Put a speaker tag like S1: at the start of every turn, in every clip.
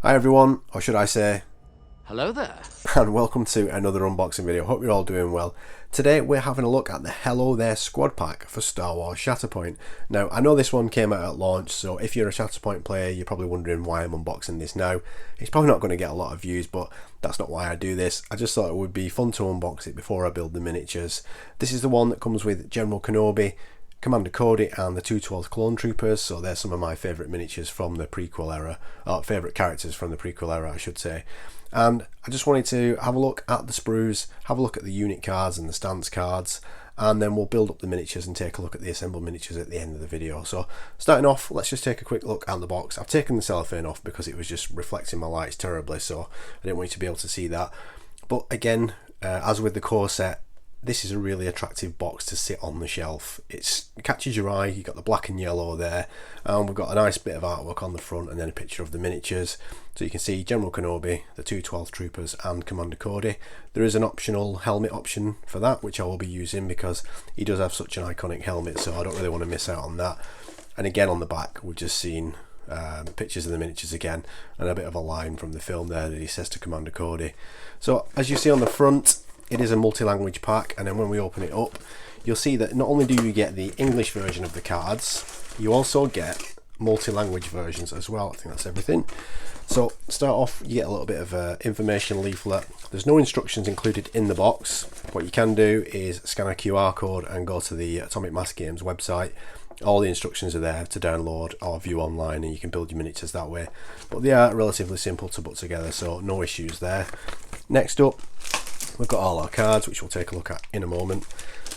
S1: Hi everyone, or should I say,
S2: Hello there.
S1: and welcome to another unboxing video. Hope you're all doing well. Today we're having a look at the Hello There squad pack for Star Wars Shatterpoint. Now, I know this one came out at launch, so if you're a Shatterpoint player, you're probably wondering why I'm unboxing this now. It's probably not going to get a lot of views, but that's not why I do this. I just thought it would be fun to unbox it before I build the miniatures. This is the one that comes with General Kenobi, Commander Cody and the 212th Clonetroopers, so they're some of my favourite miniatures from the prequel era, or favourite characters from the prequel era I should say. And I just wanted to have a look at the sprues, have a look at the unit cards and the stance cards, and then we'll build up the miniatures and take a look at the assembled miniatures at the end of the video. So starting off, let's just take a quick look at the box. I've taken the cellophane off because it was just reflecting my lights terribly, so I didn't want you to be able to see that. But again, as with the core set, this is a really attractive box to sit on the shelf. It catches your eye. You've got the black and yellow there, and we've got a nice bit of artwork on the front and then a picture of the miniatures. So you can see General Kenobi, the 212th Troopers and Commander Cody. There is an optional helmet option for that, which I will be using because he does have such an iconic helmet, so I don't really want to miss out on that. And again on the back, we've just seen pictures of the miniatures again, and a bit of a line from the film there that he says to Commander Cody. So as you see on the front, it is a multi-language pack, and then when we open it up, you'll see that not only do you get the English version of the cards, you also get multi-language versions as well. I think that's everything. So start off, you get a little bit of information leaflet. There's no instructions included in the box. What you can do is scan a QR code and go to the Atomic Mass Games website. All the instructions are there to download or view online, and you can build your miniatures that way. But they are relatively simple to put together, so no issues there. Next up, we've got all our cards, which we'll take a look at in a moment,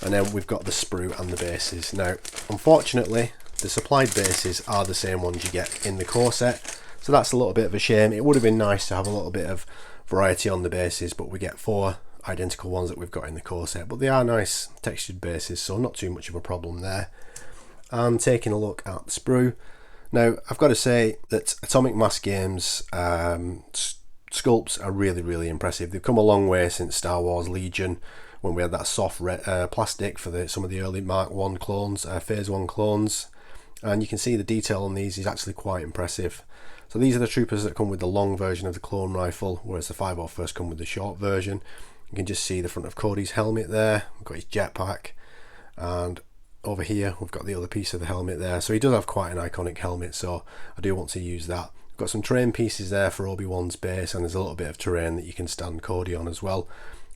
S1: and then we've got the sprue and the bases. Now, unfortunately, the supplied bases are the same ones you get in the core set, so that's a little bit of a shame. It would have been nice to have a little bit of variety on the bases, but we get 4 identical ones that we've got in the core set, but they are nice textured bases, so not too much of a problem there. And taking a look at the sprue. Now, I've got to say that Atomic Mass Games sculpts are really impressive. They've come a long way since Star Wars Legion, when we had that soft plastic for some of the early Mark 1 clones, Phase 1 clones, and you can see the detail on these is actually quite impressive. So these are the troopers that come with the long version of the clone rifle, whereas the 501st come with the short version. You can just see the front of Cody's helmet there. We've got his jetpack, and over here we've got the other piece of the helmet there. So he does have quite an iconic helmet, so I do want to use that. Got some terrain pieces there for Obi-Wan's base, and there's a little bit of terrain that you can stand Cody on as well.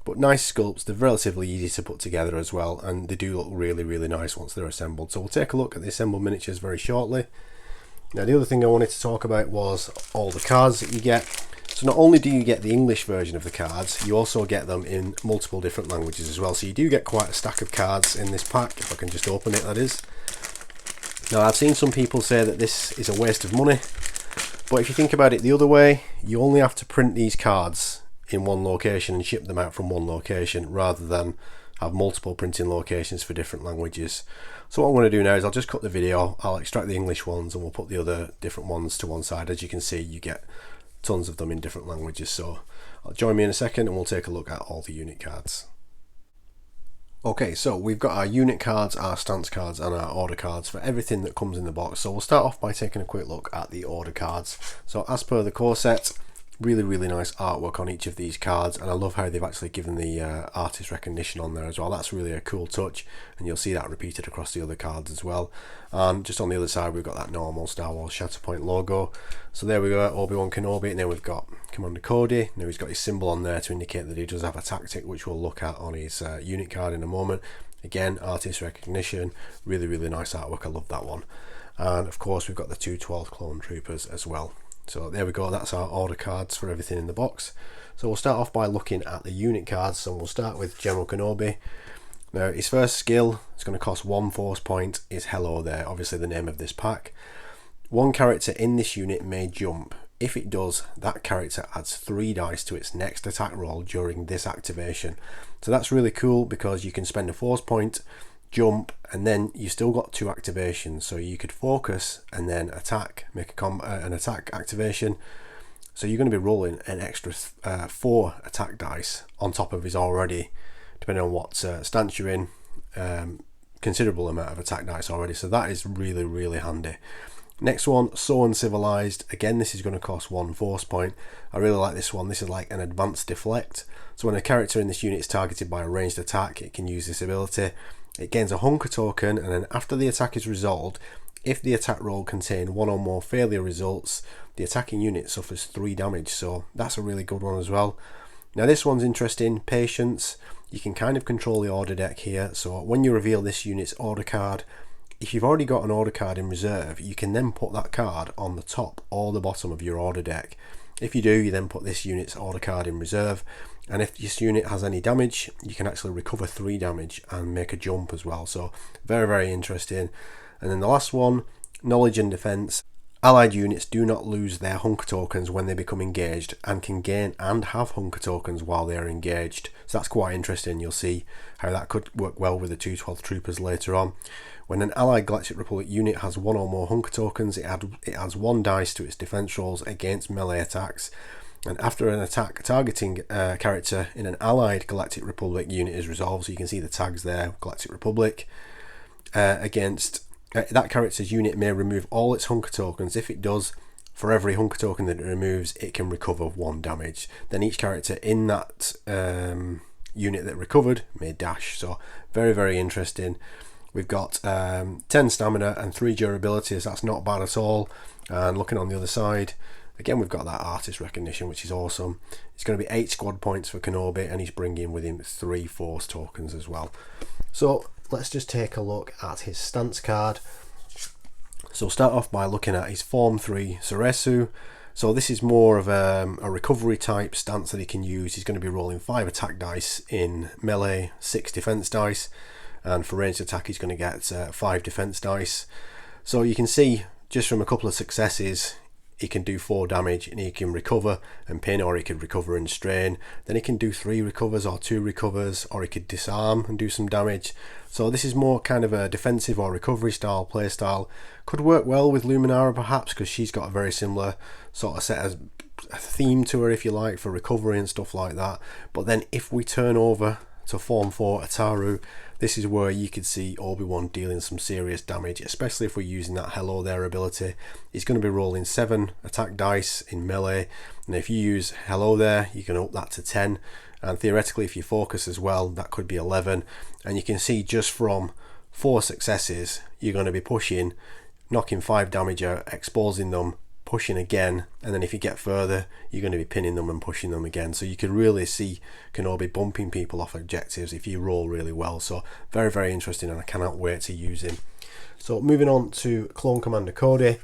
S1: But nice sculpts, they're relatively easy to put together as well, and they do look really nice once they're assembled. So we'll take a look at the assembled miniatures very shortly. Now, the other thing I wanted to talk about was all the cards that you get. So not only do you get the English version of the cards, you also get them in multiple different languages as well. So you do get quite a stack of cards in this pack, if I can just open it, that is. Now, I've seen some people say that this is a waste of money, but if you think about it the other way, you only have to print these cards in one location and ship them out from one location, rather than have multiple printing locations for different languages. So what I'm going to do now is I'll just cut the video, I'll extract the English ones, and we'll put the other different ones to one side. As you can see, you get tons of them in different languages. So join me in a second and we'll take a look at all the unit cards. Okay, so we've got our unit cards, our stance cards and our order cards for everything that comes in the box. So we'll start off by taking a quick look at the order cards. So as per the core set, really nice artwork on each of these cards, and I love how they've actually given the artist recognition on there as well. That's really a cool touch, and you'll see that repeated across the other cards as well. And just on the other side, we've got that normal Star Wars Shatterpoint logo. So there we go, Obi-Wan Kenobi, and then we've got Commander Cody. Now he's got his symbol on there to indicate that he does have a tactic, which we'll look at on his unit card in a moment. Again, artist recognition, really nice artwork. I love that one. And of course, we've got the 212th Clonetroopers as well. So there we go, that's our order cards for everything in the box. So we'll start off by looking at the unit cards. So we'll start with General Kenobi. Now his first skill is going to cost 1 force point, is Hello There, obviously the name of this pack. One character in this unit may jump. If it does, that character adds 3 dice to its next attack roll during this activation. So that's really cool because you can spend a force point, jump, and then you still got 2 activations, so you could focus and then attack, make an attack activation. So you're going to be rolling an extra 4 attack dice on top of his already, depending on what stance you're in, considerable amount of attack dice already. So that is really handy. Next one, So Uncivilized. Again, this is going to cost 1 force point. I really like this one. This is like an advanced deflect. So when a character in this unit is targeted by a ranged attack, it can use this ability. It gains a hunker token, and then after the attack is resolved, if the attack roll contained 1 or more failure results, the attacking unit suffers 3 damage. So that's a really good one as well. Now this one's interesting, Patience. You can kind of control the order deck here. So when you reveal this unit's order card, if you've already got an order card in reserve, you can then put that card on the top or the bottom of your order deck. If you do, you then put this unit's order card in reserve, and if this unit has any damage, you can actually recover 3 damage and make a jump as well. So very, very interesting. And then the last one, Knowledge and Defense. Allied units do not lose their hunker tokens when they become engaged, and can gain and have hunker tokens while they are engaged. So that's quite interesting. You'll see how that could work well with the 212 troopers later on. When an Allied Galactic Republic unit has 1 or more hunker tokens, it adds 1 dice to its defense rolls against melee attacks. And after an attack targeting character in an Allied Galactic Republic unit is resolved, so you can see the tags there, Galactic Republic, against that character's unit may remove all its hunker tokens. If it does, for every hunker token that it removes, it can recover 1 damage. Then each character in that unit that recovered may dash. So very, very interesting. We've got 10 stamina and 3 durabilities. That's not bad at all. And looking on the other side, again, we've got that artist recognition, which is awesome. It's going to be 8 squad points for Kenobi, and he's bringing with him 3 force tokens as well. So let's just take a look at his stance card. So start off by looking at his Form 3 Ceresu. So this is more of a recovery type stance that he can use. He's going to be rolling 5 attack dice in melee, 6 defense dice, and for ranged attack he's going to get 5 defense dice. So you can see just from a couple of successes, he can do 4 damage, and he can recover and pin, or he could recover and strain. Then he can do 3 recovers or 2 recovers, or he could disarm and do some damage. So this is more kind of a defensive or recovery style play style. Could work well with Luminara perhaps, because she's got a very similar sort of set as a theme to her, if you like, for recovery and stuff like that. But then if we turn over to Form 4 Ataru, this is where you could see Obi-Wan dealing some serious damage, especially if we're using that Hello There ability. He's going to be rolling 7 attack dice in melee, and if you use Hello There, you can up that to 10, and theoretically if you focus as well, that could be 11. And you can see just from 4 successes, you're going to be pushing, knocking 5 damage out, exposing them, pushing again, and then if you get further, you're going to be pinning them and pushing them again. So you could really see Kenobi bumping people off objectives if you roll really well. So very, very interesting, and I cannot wait to use him. So moving on to Clone Commander Cody.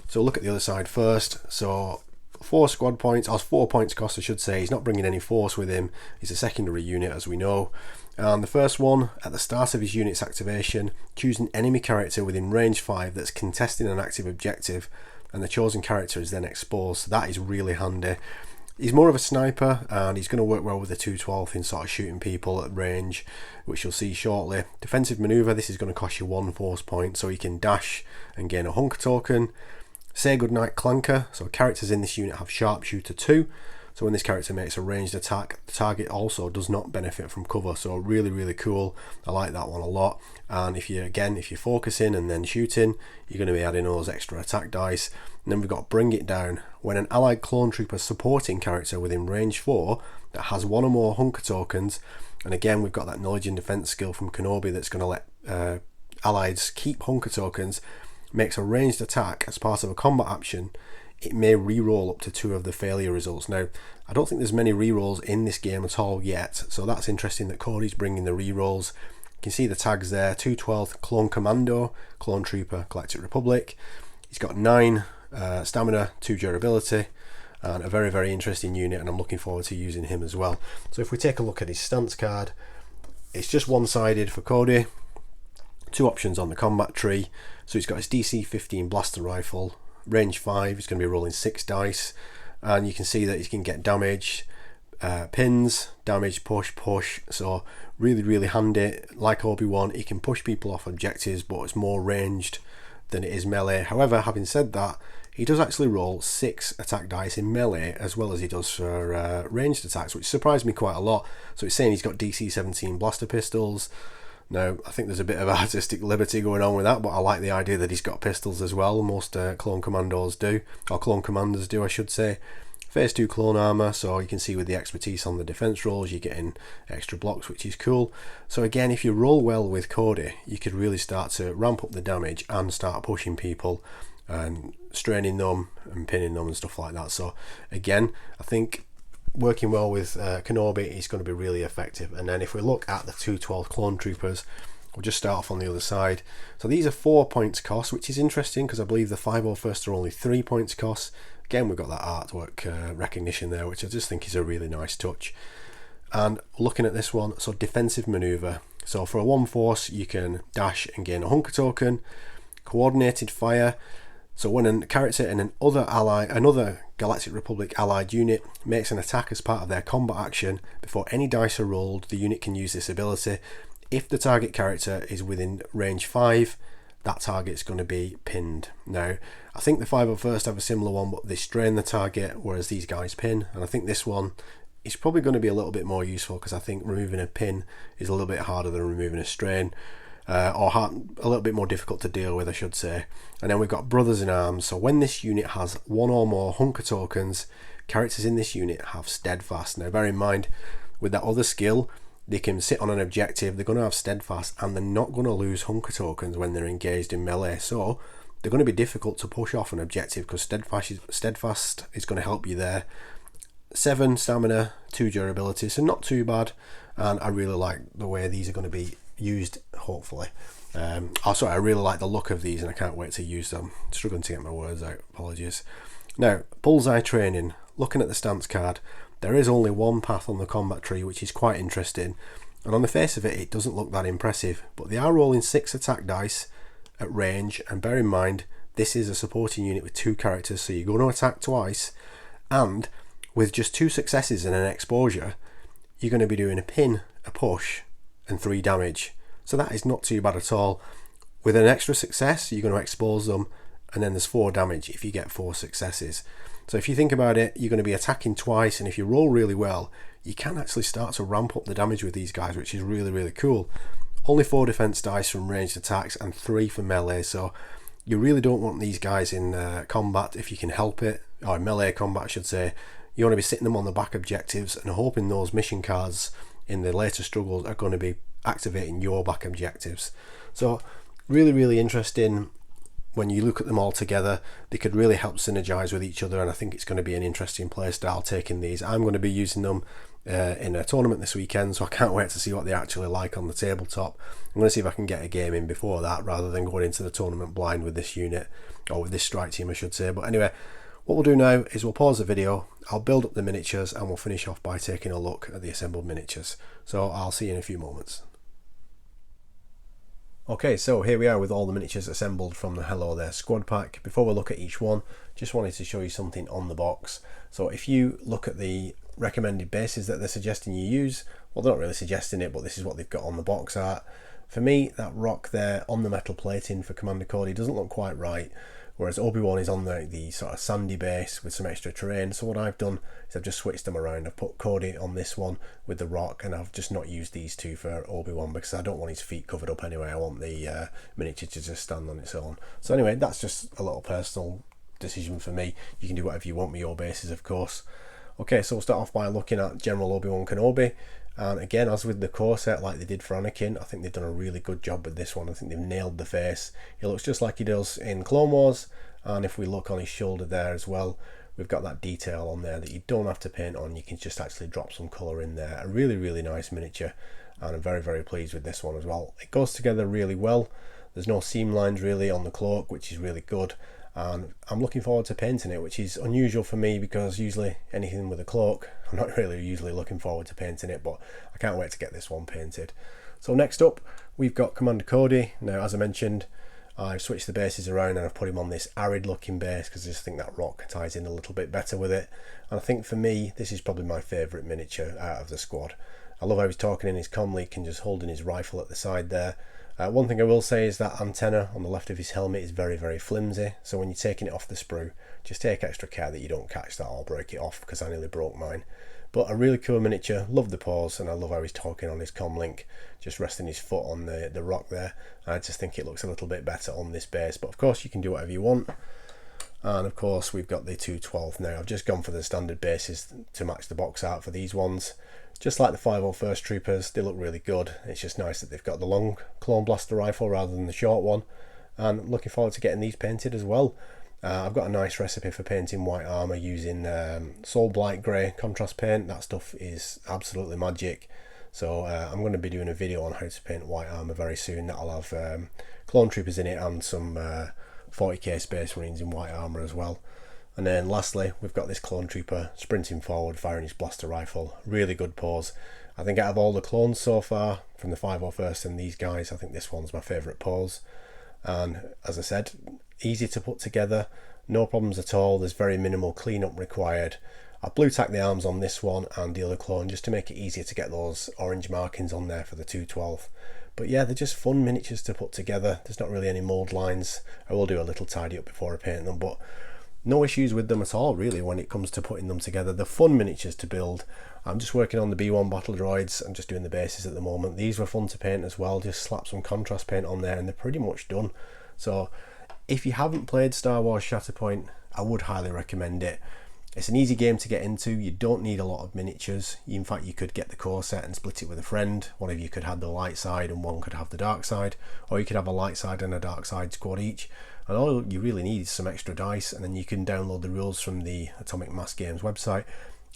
S1: So look at the other side first. So 4 squad points, or 4 points cost I should say. He's not bringing any force with him. He's a secondary unit, as we know. And the first one, at the start of his unit's activation, choose an enemy character within range 5 that's contesting an active objective, and the chosen character is then exposed. So that is really handy. He's more of a sniper, and he's going to work well with the 212 in sort of shooting people at range, which you'll see shortly. Defensive maneuver, this is going to cost you 1 force point, so he can dash and gain a hunker token. Say Goodnight Clanker, so characters in this unit have Sharpshooter 2, so when this character makes a ranged attack, the target also does not benefit from cover. So really, really cool. I like that one a lot. And if you're focusing and then shooting, you're going to be adding those extra attack dice. And then we've got Bring It Down. When an allied clone trooper supporting character within range 4 that has 1 or more hunker tokens, and again we've got that knowledge and defense skill from Kenobi that's going to let allies keep hunker tokens, makes a ranged attack as part of a combat action, it may re-roll up to 2 of the failure results. Now, I don't think there's many re-rolls in this game at all yet, so that's interesting that Cody's bringing the re-rolls. You can see the tags there, 212 Clone Commando, Clone Trooper, Galactic Republic. He's got 9 stamina, 2 durability, and a very, very interesting unit, and I'm looking forward to using him as well. So if we take a look at his stance card, it's just one-sided for Cody. 2 options on the combat tree. So he's got his DC 15 blaster rifle, range 5, he's going to be rolling 6 dice, and you can see that he can get damage, pins, damage, push, so really, really handy. Like Obi-Wan, he can push people off objectives, but it's more ranged than it is melee. However, having said that, he does actually roll 6 attack dice in melee as well as he does for ranged attacks, which surprised me quite a lot. So it's saying he's got DC 17 blaster pistols, Now, I think there's a bit of artistic liberty going on with that, but I like the idea that he's got pistols as well. Most clone commanders do, or clone commanders do, I should say. Phase 2 clone armor, so you can see with the expertise on the defense rolls, you're getting extra blocks, which is cool. So again, if you roll well with Cody, you could really start to ramp up the damage and start pushing people and straining them and pinning them and stuff like that. So again, I think working well with Kenobi is going to be really effective. And then if we look at the 212 clone troopers, we'll just start off on the other side. So these are 4 points cost, which is interesting because I believe the 501st are only 3 points cost. Again, we've got that artwork recognition there, which I just think is a really nice touch. And looking at this one, so defensive maneuver. So for a 1 force, you can dash and gain a hunker token. Coordinated fire. So when a character in another Galactic Republic allied unit makes an attack as part of their combat action, before any dice are rolled, the unit can use this ability. If the target character is within range 5, that target's going to be pinned. Now, I think the 501st have a similar one, but they strain the target, whereas these guys pin. And I think this one is probably going to be a little bit more useful because I think removing a pin is a little bit harder than removing a strain. A little bit more difficult to deal with, I should say. And then we've got Brothers in Arms. So when this unit has 1 or more hunker tokens, characters in this unit have Steadfast. Now bear in mind, with that other skill, they can sit on an objective, they're going to have Steadfast, and they're not going to lose hunker tokens when they're engaged in melee. So they're going to be difficult to push off an objective because Steadfast is going to help you there. 7 stamina, 2 durability, so not too bad. And I really like the way these are going to be used, hopefully. I really like the look of these and I can't wait to use them. Struggling to get my words out, apologies. Now, bullseye training. Looking at the stance card, there is only one path on the combat tree, which is quite interesting, and on the face of it, it doesn't look that impressive, but they are rolling 6 attack dice at range, and bear in mind, this is a supporting unit with 2 characters, so you're going to attack twice, and with just 2 successes and an exposure, you're going to be doing a pin, a push, and 3 damage. So that is not too bad at all. With an extra success, you're going to expose them, and then there's 4 damage if you get 4 successes. So if you think about it, you're going to be attacking twice, and if you roll really well, you can actually start to ramp up the damage with these guys, which is really, really cool. Only 4 defense dice from ranged attacks and 3 for melee, so you really don't want these guys in combat if you can help it, or melee combat I should say. You want to be sitting them on the back objectives and hoping those mission cards in the later struggles are going to be activating your back objectives. So really, really interesting. When you look at them all together, they could really help synergize with each other, and I think it's going to be an interesting play style taking these. I'm going to be using them in a tournament this weekend, so I can't wait to see what they actually like on the tabletop. I'm going to see if I can get a game in before that rather than going into the tournament blind with this unit, or with this strike team I should say. But anyway, what we'll do now is we'll pause the video, I'll build up the miniatures, and we'll finish off by taking a look at the assembled miniatures. So I'll see you in a few moments. Okay, so here we are with all the miniatures assembled from the Hello There squad pack. Before we look at each one, just wanted to show you something on the box. So if you look at the recommended bases that they're suggesting you use, well, they're not really suggesting it, but this is what they've got on the box art. For me, that rock there on the metal plating for Commander Cody doesn't look quite right, whereas Obi-Wan is on the sort of sandy base with some extra terrain. So what I've done is I've just switched them around. I've put Cody on this one with the rock, and I've just not used these two for Obi-Wan because I don't want his feet covered up anyway. I want the miniature to just stand on its own. So anyway, that's just a little personal decision for me. You can do whatever you want with your bases, of course. Okay, so we'll start off by looking at General Obi-Wan Kenobi. And again, as with the core set like they did for Anakin, I think they've done a really good job with this one. I think they've nailed the face. He looks just like he does in Clone Wars, and if we look on his shoulder there as well, we've got that detail on there that you don't have to paint on. You can just actually drop some colour in there. A really, really nice miniature, and I'm very, very pleased with this one as well. It goes together really well. There's no seam lines really on the cloak, which is really good. And I'm looking forward to painting it, which is unusual for me because usually anything with a cloak, I'm not really usually looking forward to painting it, but I can't wait to get this one painted. So next up, we've got Commander Cody. Now, as I mentioned, I've switched the bases around and I've put him on this arid looking base because I just think that rock ties in a little bit better with it. And I think for me, this is probably my favourite miniature out of the squad. I love how he's talking in his comm leak and just holding his rifle at the side there. One thing I will say is that antenna on the left of his helmet is very, very flimsy, so when you're taking it off the sprue, just take extra care that you don't catch that or break it off, because I nearly broke mine. But a really cool miniature, love the pose, and I love how he's talking on his comlink, just resting his foot on the rock there. I just think it looks a little bit better on this base, but of course you can do whatever you want. And of course we've got the 212 now. I've just gone for the standard bases to match the box art for these ones. Just like the 501st Troopers, they look really good. It's just nice that they've got the long clone blaster rifle rather than the short one. And I'm looking forward to getting these painted as well. I've got a nice recipe for painting white armour using Soul Blight Grey contrast paint. That stuff is absolutely magic. So I'm going to be doing a video on how to paint white armour very soon. That'll have Clone Troopers in it and some 40k Space Marines in white armour as well. And then lastly, we've got this Clone Trooper sprinting forward, firing his blaster rifle. Really good pose. I think out of all the clones so far, from the 501st and these guys, I think this one's my favourite pose. And as I said, easy to put together, no problems at all. There's very minimal cleanup required. I blue tacked the arms on this one and the other clone just to make it easier to get those orange markings on there for the 212. But yeah, they're just fun miniatures to put together. There's not really any mould lines. I will do a little tidy up before I paint them, but no issues with them at all really when it comes to putting them together. They're fun miniatures to build. I'm just working on the B1 battle droids. I'm just doing the bases at the moment. These were fun to paint as well. Just slap some contrast paint on there and they're pretty much done. So if you haven't played Star Wars Shatterpoint, I would highly recommend it. It's an easy game to get into. You don't need a lot of miniatures. In fact, you could get the core set and split it with a friend. One of you could have the light side and one could have the dark side, or you could have a light side and a dark side squad each. And all you really need is some extra dice, and then you can download the rules from the Atomic Mass Games website.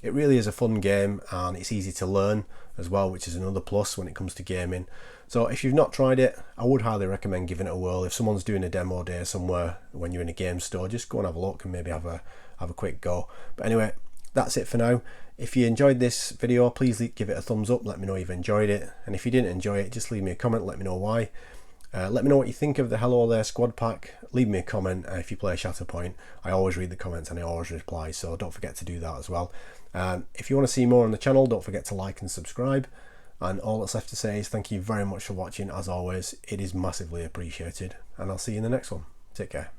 S1: It really is a fun game and it's easy to learn as well, which is another plus when it comes to gaming. So if you've not tried it, I would highly recommend giving it a whirl. If someone's doing a demo day somewhere when you're in a game store, just go and have a look and maybe have a quick go. But anyway, that's it for now. If you enjoyed this video, please give it a thumbs up, let me know you've enjoyed it. And if you didn't enjoy it, just leave me a comment, let me know why. Let me know what you think of the Hello There squad pack. Leave me a comment if you play Shatterpoint. I always read the comments and I always reply, so don't forget to do that as well. If you want to see more on the channel, don't forget to like and subscribe. And all that's left to say is thank you very much for watching. As always, it is massively appreciated, and I'll see you in the next one. Take care.